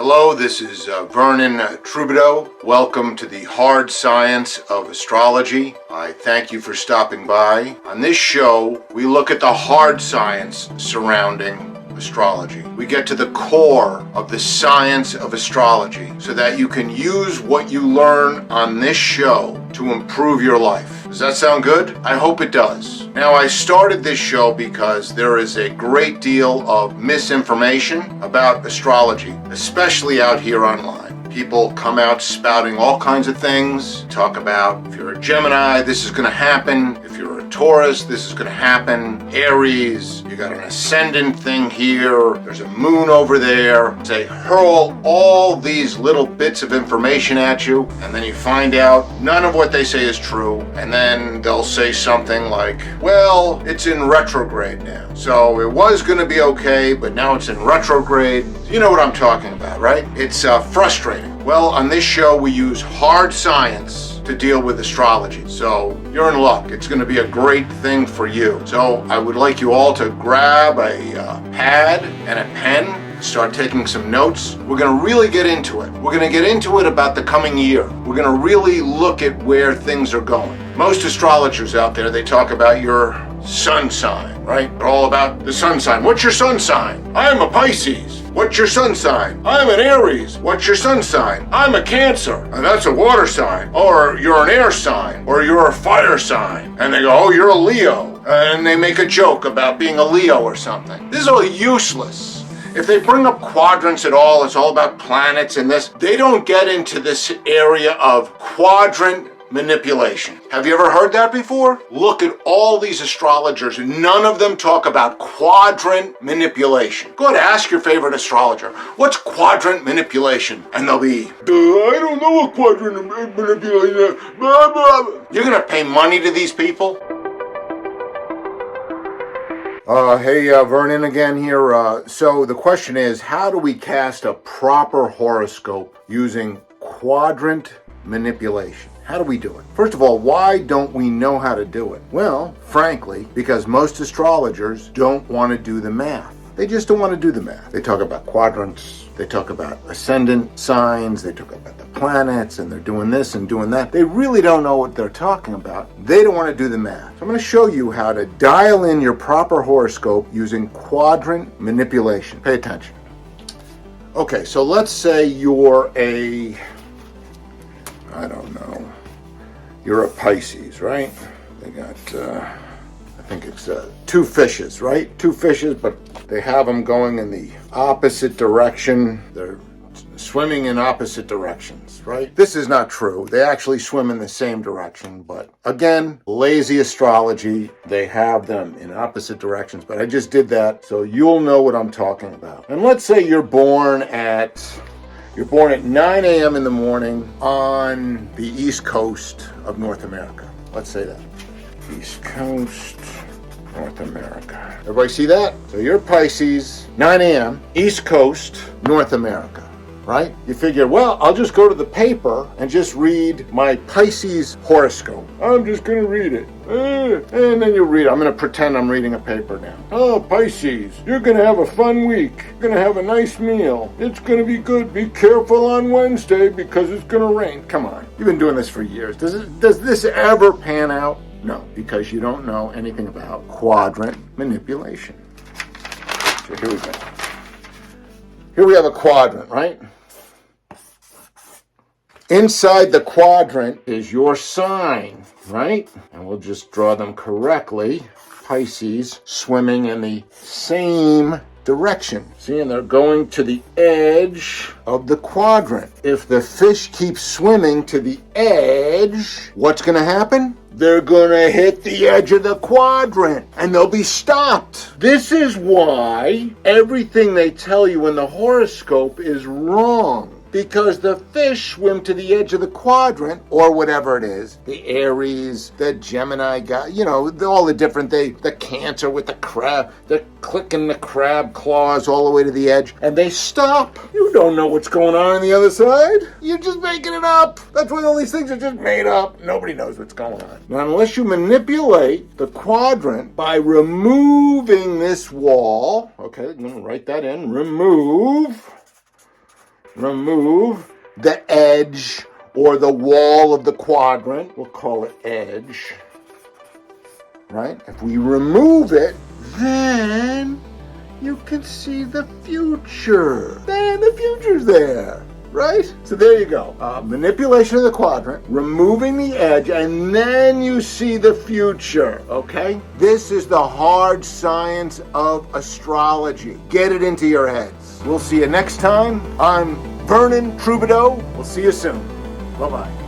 Hello, this is Vernon Trubido. Welcome to the hard science of astrology. I thank you for stopping by. On this show, we look at the hard science surrounding astrology. We get to the core of the science of astrology so that you can use what you learn on this show to improve your life. Does that sound good? I hope it does. Now, I started this show because there is a great deal of misinformation about astrology, especially out here online. People come out spouting all kinds of things, talk about if you're a Gemini, this is going to happen. If you're a Taurus, this is going to happen. Aries, you got an ascendant thing here. There's a moon over there. They hurl all these little bits of information at you, and then you find out none of what they say is true. And then they'll say something like, well, it's in retrograde now. So it was going to be okay, but now it's in retrograde. You know what I'm talking about, right? It's frustrating. Well, on this show, we use hard science to deal with astrology. So you're in luck. It's going to be a great thing for you. So I would like you all to grab a pad and a pen, start taking some notes. We're going to really get into it. We're going to get into it about the coming year. We're going to really look at where things are going. Most astrologers out there, they talk about your sun sign, right? They're all about the sun sign. What's your sun sign? I'm a Pisces. What's your sun sign? I'm an Aries. What's your sun sign? I'm a Cancer. And that's a water sign. Or you're an air sign. Or you're a fire sign. And they go, oh, you're a Leo. And they make a joke about being a Leo or something. This is all useless. If they bring up quadrants at all, it's all about planets and this. They don't get into this area of quadrant manipulation. Have you ever heard that before? Look at all these astrologers. None of them talk about quadrant manipulation. Go ahead, ask your favorite astrologer, what's quadrant manipulation? And they'll be, I don't know what quadrant manipulation is. Blah, blah. You're going to pay money to these people? Hey, Vernon again here. So the question is, how do we cast a proper horoscope using quadrant manipulation? How do we do it? First of all, why don't we know how to do it? Well, frankly, because most astrologers don't want to do the math. They just don't want to do the math. They talk about quadrants, they talk about ascendant signs, they talk about the planets, and they're doing this and doing that. They really don't know what they're talking about. They don't want to do the math. So I'm going to show you how to dial in your proper horoscope using quadrant manipulation. Pay attention. Okay, so let's say you're you're a Pisces, right? They got, I think it's two fishes, right? Two fishes, but they have them going in the opposite direction. They're swimming in opposite directions, right? This is not true. They actually swim in the same direction, but again, lazy astrology, they have them in opposite directions, but I just did that so you'll know what I'm talking about. And let's say you're born at 9 a.m. in the morning on the East Coast of North America. Let's say that. East Coast, North America. Everybody see that? So you're Pisces, 9 a.m., East Coast, North America, right? You figure, well, I'll just go to the paper and just read my Pisces horoscope. I'm just going to read it. And then you read it. I'm going to pretend I'm reading a paper now. Oh, Pisces, you're going to have a fun week. You're going to have a nice meal. It's going to be good. Be careful on Wednesday because it's going to rain. Come on. You've been doing this for years. Does this ever pan out? No, because you don't know anything about quadrant manipulation. So here we go. Here we have a quadrant, right? Inside the quadrant is your sign, right? And we'll just draw them correctly. Pisces swimming in the same direction. See, and they're going to the edge of the quadrant. If the fish keeps swimming to the edge, what's going to happen? They're going to hit the edge of the quadrant and they'll be stopped. This is why everything they tell you in the horoscope is wrong. Because the fish swim to the edge of the quadrant, or whatever it is, the Aries, the Gemini guy, all the different, the Cancer with the crab, they're clicking the crab claws all the way to the edge, and they stop. You don't know what's going on the other side. You're just making it up. That's why all these things are just made up. Nobody knows what's going on. Now, unless you manipulate the quadrant by removing this wall, okay, I'm going to write that in, remove remove the edge or the wall of the quadrant. We'll call it edge. Right? If we remove it, then you can see the future. Then the future's there. Right? So there you go. Manipulation of the quadrant, removing the edge, and then you see the future. Okay? This is the hard science of astrology. Get it into your heads. We'll see you next time. I'm Vernon Trubido. We'll see you soon. Bye-bye.